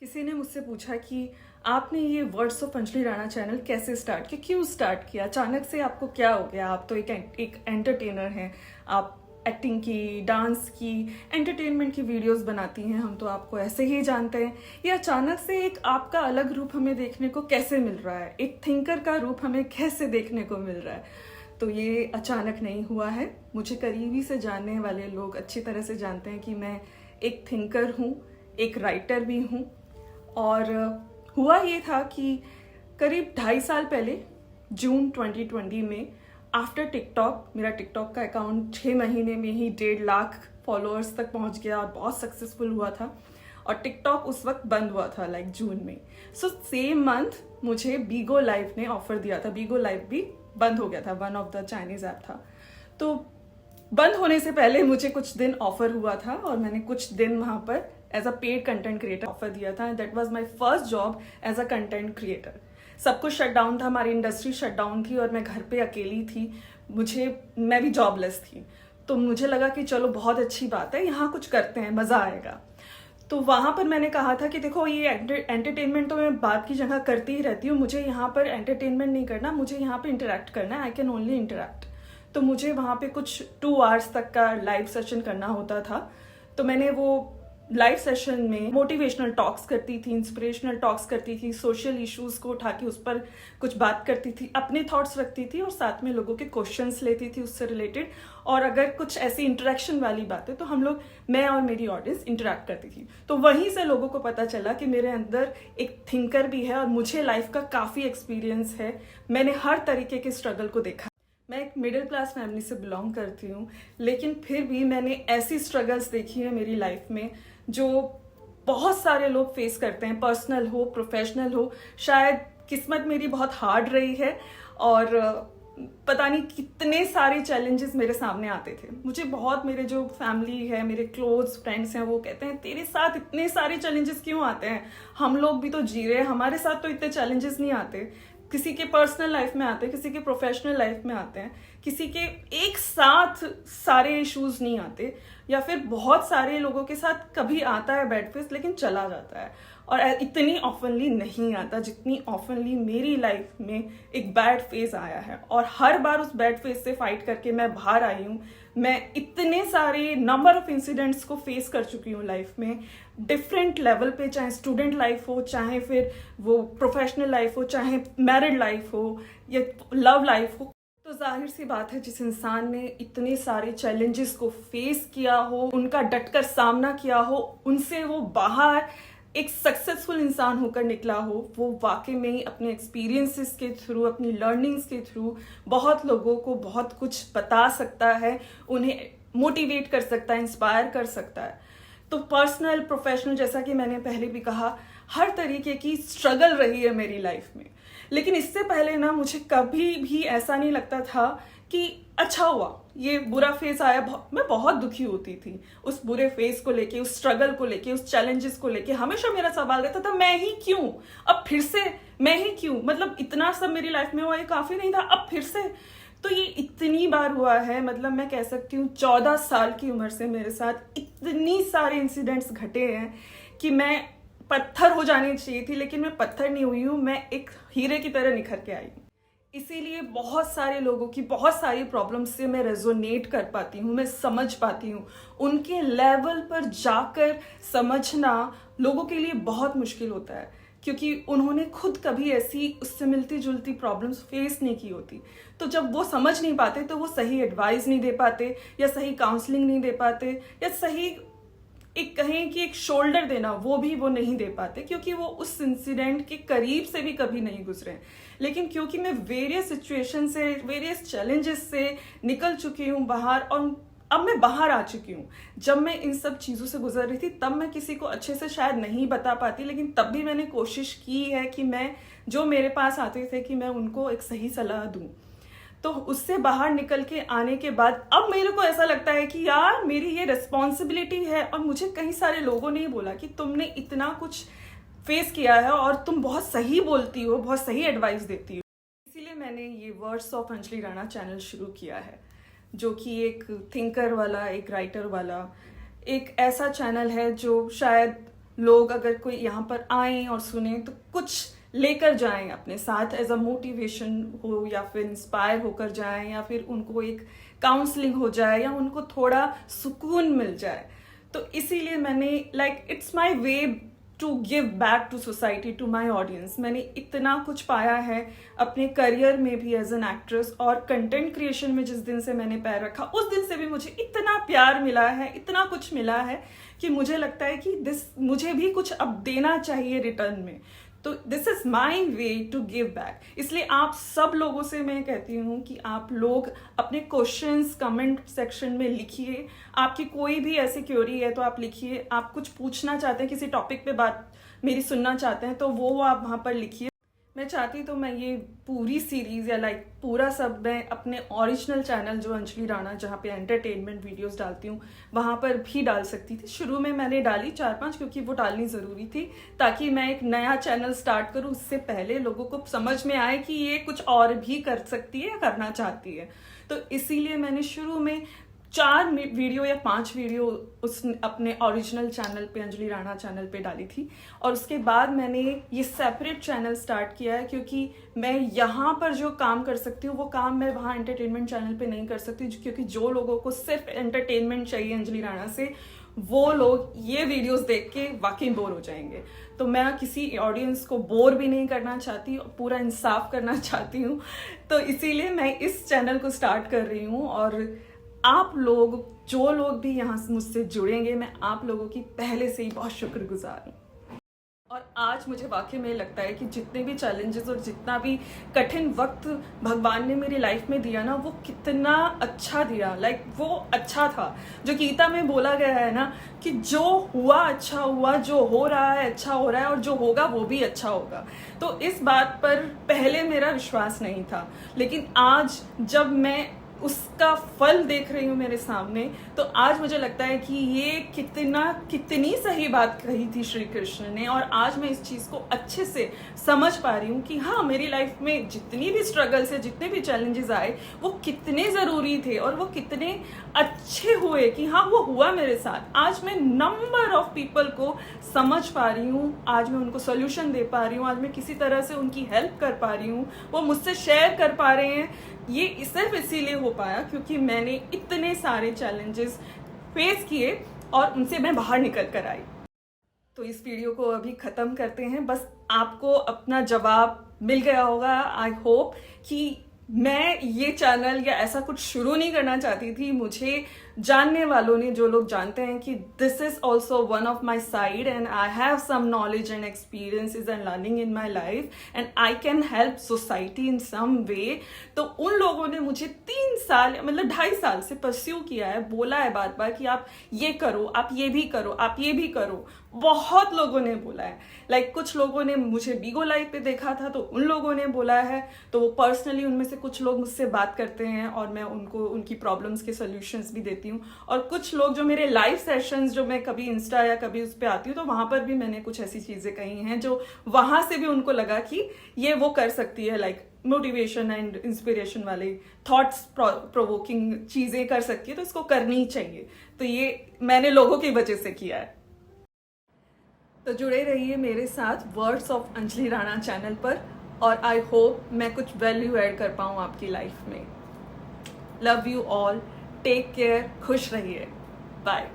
किसी ने मुझसे पूछा कि आपने ये words of Anjali Rana channel कैसे स्टार्ट किया, क्यों स्टार्ट किया, अचानक से आपको क्या हो गया। आप तो एक एंटरटेनर हैं, आप एक्टिंग की, डांस की, एंटरटेनमेंट की वीडियोस बनाती हैं, हम तो आपको ऐसे ही जानते हैं। ये अचानक से एक आपका अलग रूप हमें देखने को कैसे मिल रहा है, एक थिंकर का रूप हमें कैसे देखने को मिल रहा है। तो ये अचानक नहीं हुआ है। मुझे करीबी से जानने वाले लोग अच्छी तरह से जानते हैं कि मैं एक थिंकर हूँ, एक राइटर भी हूँ। और हुआ ये था कि करीब 2.5 साल पहले जून 2020 में आफ्टर टिकटॉक, मेरा टिकटॉक का अकाउंट 6 महीने में ही 1.5 लाख फॉलोअर्स तक पहुंच गया और बहुत सक्सेसफुल हुआ था। और टिकटॉक उस वक्त बंद हुआ था, लाइक जून में। सो सेम मंथ मुझे बीगो लाइव ने ऑफर दिया था। बीगो लाइव भी बंद हो गया था, one of the Chinese app था। तो बंद होने से पहले मुझे कुछ दिन ऑफर हुआ था और मैंने कुछ दिन वहां पर as a paid content creator offer दिया था। That was my first job as a content creator. सब कुछ शट डाउन था, हमारी इंडस्ट्री शट डाउन थी और मैं घर पे अकेली थी। मैं भी जॉबलेस थी। तो मुझे लगा कि चलो बहुत अच्छी बात है, यहाँ कुछ करते हैं, मजा आएगा। तो वहां पर मैंने कहा था कि देखो, ये एंटरटेनमेंट तो मैं बात की जगह करती ही रहती हूँ, मुझे यहाँ पर एंटरटेनमेंट नहीं करना, मुझे यहाँ पे इंटरेक्ट करना है। I can only interact. तो मुझे वहां पे कुछ 2 आवर्स तक का लाइव सेशन करना होता था। तो मैंने वो लाइव सेशन में मोटिवेशनल टॉक्स करती थी, इंस्पिरेशनल टॉक्स करती थी, सोशल इश्यूज को उठा के उस पर कुछ बात करती थी, अपने थॉट्स रखती थी और साथ में लोगों के क्वेश्चंस लेती थी उससे रिलेटेड। और अगर कुछ ऐसी इंटरेक्शन वाली बातें तो हम लोग, मैं और मेरी ऑडियंस इंटरेक्ट करती थी। तो वहीं से लोगों को पता चला कि मेरे अंदर एक थिंकर भी है और मुझे लाइफ का काफ़ी एक्सपीरियंस है। मैंने हर तरीके के स्ट्रगल को देखा। मैं एक मिडिल क्लास फैमिली से बिलोंग करती हूँ, लेकिन फिर भी मैंने ऐसी स्ट्रगल्स देखी है मेरी लाइफ में जो बहुत सारे लोग फेस करते हैं, पर्सनल हो, प्रोफेशनल हो। शायद किस्मत मेरी बहुत हार्ड रही है और पता नहीं कितने सारे चैलेंजेस मेरे सामने आते थे। मुझे बहुत, मेरे जो फैमिली है, मेरे क्लोज फ्रेंड्स हैं, वो कहते हैं तेरे साथ इतने सारे चैलेंजेस क्यों आते हैं, हम लोग भी तो जी रहे हैं, हमारे साथ तो इतने चैलेंजेस नहीं आते। किसी के पर्सनल लाइफ में आते हैं, किसी के प्रोफेशनल लाइफ में आते हैं, किसी के एक साथ सारे इश्यूज नहीं आते, या फिर बहुत सारे लोगों के साथ कभी आता है बैड फेस लेकिन चला जाता है। और इतनी ऑफनली नहीं आता जितनी ऑफनली मेरी लाइफ में एक बैड फेज आया है। और हर बार उस बैड फेज से फाइट करके मैं बाहर आई हूँ। मैं इतने सारे नंबर ऑफ इंसिडेंट्स को फेस कर चुकी हूँ लाइफ में, डिफरेंट लेवल पे, चाहे स्टूडेंट लाइफ हो, चाहे फिर वो प्रोफेशनल लाइफ हो, चाहे मैरिड लाइफ हो या लव लाइफ हो। तो जाहिर सी बात है, जिस इंसान ने इतने सारे चैलेंजेस को फेस किया हो, उनका डटकर सामना किया हो, उनसे वो बाहर एक सक्सेसफुल इंसान होकर निकला हो, वो वाकई में ही अपने एक्सपीरियंसेस के थ्रू, अपनी लर्निंग्स के थ्रू बहुत लोगों को बहुत कुछ बता सकता है, उन्हें मोटिवेट कर सकता है, इंस्पायर कर सकता है। तो पर्सनल, प्रोफेशनल, जैसा कि मैंने पहले भी कहा, हर तरीके की स्ट्रगल रही है मेरी लाइफ में। लेकिन इससे पहले ना मुझे कभी भी ऐसा नहीं लगता था कि अच्छा हुआ ये बुरा फेज आया। मैं बहुत दुखी होती थी उस बुरे फेज को लेके, उस स्ट्रगल को लेके, उस चैलेंजेस को लेके। हमेशा मेरा सवाल रहता था, मैं ही क्यों, अब फिर से मैं ही क्यों, मतलब इतना सब मेरी लाइफ में हुआ, ये काफी नहीं था, अब फिर से। तो ये इतनी बार हुआ है, मतलब मैं कह सकती हूँ 14 साल की उम्र से मेरे साथ इतनी सारे इंसिडेंट्स घटे हैं कि मैं पत्थर हो जानी चाहिए थी, लेकिन मैं पत्थर नहीं हुई हूँ, मैं एक हीरे की तरह निखर के आई हूँ। इसीलिए बहुत सारे लोगों की बहुत सारी प्रॉब्लम्स से मैं रेजोनेट कर पाती हूँ, मैं समझ पाती हूँ। उनके लेवल पर जाकर समझना लोगों के लिए बहुत मुश्किल होता है, क्योंकि उन्होंने खुद कभी ऐसी उससे मिलती जुलती प्रॉब्लम्स फेस नहीं की होती। तो जब वो समझ नहीं पाते तो वो सही एडवाइस नहीं दे पाते, या सही काउंसलिंग नहीं दे पाते, या सही एक कहें कि एक शोल्डर देना, वो भी वो नहीं दे पाते, क्योंकि वो उस इंसिडेंट के करीब से भी कभी नहीं गुजरे। लेकिन क्योंकि मैं वेरियस सिचुएशन से, वेरियस चैलेंजेस से निकल चुकी हूँ बाहर, और अब मैं बाहर आ चुकी हूँ। जब मैं इन सब चीज़ों से गुजर रही थी तब मैं किसी को अच्छे से शायद नहीं बता पाती, लेकिन तब भी मैंने कोशिश की है कि मैं, जो मेरे पास आते थे, कि मैं उनको एक सही सलाह दूँ। तो उससे बाहर निकल के आने के बाद अब मेरे को ऐसा लगता है कि यार मेरी ये रिस्पॉन्सिबिलिटी है। और मुझे कई सारे लोगों ने ही बोला कि तुमने इतना कुछ फेस किया है और तुम बहुत सही बोलती हो, बहुत सही एडवाइस देती हो। इसीलिए मैंने ये words of Anjali Rana channel शुरू किया है, जो कि एक थिंकर वाला, एक राइटर वाला, एक ऐसा चैनल है जो शायद लोग अगर कोई यहाँ पर आए और सुने तो कुछ लेकर जाएं अपने साथ, एज अ मोटिवेशन हो या फिर इंस्पायर होकर जाएं, या फिर उनको एक काउंसलिंग हो जाए या उनको थोड़ा सुकून मिल जाए। तो इसीलिए मैंने it's my way to give back to society, to my audience. मैंने इतना कुछ पाया है अपने करियर में भी एज एन एक्ट्रेस, और कंटेंट क्रिएशन में जिस दिन से मैंने पैर रखा उस दिन से भी मुझे इतना प्यार मिला है, इतना कुछ मिला है कि मुझे लगता है कि मुझे भी कुछ अब देना चाहिए रिटर्न में। तो this is my way to give back. इसलिए आप सब लोगों से मैं कहती हूँ कि आप लोग अपने क्वेश्चंस कमेंट सेक्शन में लिखिए। आपकी कोई भी ऐसी क्वेरी है तो आप लिखिए। आप कुछ पूछना चाहते हैं, किसी टॉपिक पे बात मेरी सुनना चाहते हैं, तो वो आप वहाँ पर लिखिए। मैं चाहती तो मैं ये पूरी सीरीज या पूरा सब मैं अपने ओरिजिनल चैनल जो अंजलि राणा, जहाँ पे एंटरटेनमेंट वीडियोस डालती हूँ, वहाँ पर भी डाल सकती थी। शुरू में मैंने डाली 4-5 क्योंकि वो डालनी ज़रूरी थी ताकि मैं एक नया चैनल स्टार्ट करूँ, उससे पहले लोगों को समझ में आए कि ये कुछ और भी कर सकती है या करना चाहती है। तो इसीलिए मैंने शुरू में 4 वीडियो या 5 वीडियो उस अपने ओरिजिनल चैनल पे, अंजलि राणा चैनल पे डाली थी। और उसके बाद मैंने ये सेपरेट चैनल स्टार्ट किया है क्योंकि मैं यहाँ पर जो काम कर सकती हूँ वो काम मैं वहाँ एंटरटेनमेंट चैनल पे नहीं कर सकती, क्योंकि जो लोगों को सिर्फ एंटरटेनमेंट चाहिए अंजलि राणा से, वो लोग ये वीडियोस देख के वाकई बोर हो जाएंगे। तो मैं किसी ऑडियंस को बोर भी नहीं करना चाहती, पूरा इंसाफ करना चाहती हूँ। तो इसीलिए मैं इस चैनल को स्टार्ट कर रही हूँ। और आप लोग, जो लोग भी यहाँ मुझसे जुड़ेंगे, मैं आप लोगों की पहले से ही बहुत शुक्रगुजार हूँ। और आज मुझे वाकई में लगता है कि जितने भी चैलेंजेस और जितना भी कठिन वक्त भगवान ने मेरी लाइफ में दिया ना, वो कितना अच्छा दिया। वो अच्छा था। जो गीता में बोला गया है ना कि जो हुआ अच्छा हुआ, जो हो रहा है अच्छा हो रहा है, और जो होगा वो भी अच्छा होगा। तो इस बात पर पहले मेरा विश्वास नहीं था, लेकिन आज जब मैं उसका फल देख रही हूँ मेरे सामने, तो आज मुझे लगता है कि ये कितनी सही बात कही थी श्री कृष्ण ने। और आज मैं इस चीज को अच्छे से समझ पा रही हूँ कि हाँ, मेरी लाइफ में जितनी भी स्ट्रगल्स है, जितने भी चैलेंजेस आए, वो कितने जरूरी थे और वो कितने अच्छे हुए कि हाँ, वो हुआ मेरे साथ। आज मैं नंबर ऑफ पीपल को समझ पा रही हूँ, आज मैं उनको सोल्यूशन दे पा रही हूँ, आज मैं किसी तरह से उनकी हेल्प कर पा रही हूँ, वो मुझसे शेयर कर पा रहे हैं। ये सिर्फ इसीलिए हो पाया क्योंकि मैंने इतने सारे चैलेंजेस फेस किए और उनसे मैं बाहर निकल कर आई। तो इस वीडियो को अभी खत्म करते हैं। बस आपको अपना जवाब मिल गया होगा, आई होप। कि मैं ये चैनल या ऐसा कुछ शुरू नहीं करना चाहती थी। मुझे जानने वालों ने, जो लोग जानते हैं कि this is also one of my side and I have some knowledge and experiences and learning in my life and I can help society in some way. तो उन लोगों ने मुझे 3 साल, मतलब 2.5 साल से परस्यू किया है, बोला है बार बार कि आप ये करो, आप ये भी करो, आप ये भी करो। बहुत लोगों ने बोला है। कुछ लोगों ने मुझे बीगो लाइव पे देखा था तो उन लोगों ने बोला है, तो वो पर्सनली उनमें से कुछ लोग मुझसे बात करते हैं और मैं उनको उनकी प्रॉब्लम्स के सोल्यूशंस भी देती हूँ। और कुछ लोग जो मेरे लाइव सेशंस, जो मैं कभी इंस्टा या कभी उस पर आती हूँ, तो वहां पर भी मैंने कुछ ऐसी चीजें कही हैं जो वहां से भी उनको लगा कि ये वो कर सकती है, मोटिवेशन एंड इंस्पिरेशन वाले थॉट्स प्रोवोकिंग चीजें कर सकती है, तो इसको करनी ही चाहिए। तो ये मैंने लोगों की वजह से किया है। तो जुड़े रहिए मेरे साथ words of Anjali Rana channel पर, और आई होप मैं कुछ वैल्यू ऐड कर पाऊँ आपकी लाइफ में। Love you all, take care, खुश रहिए, बाय।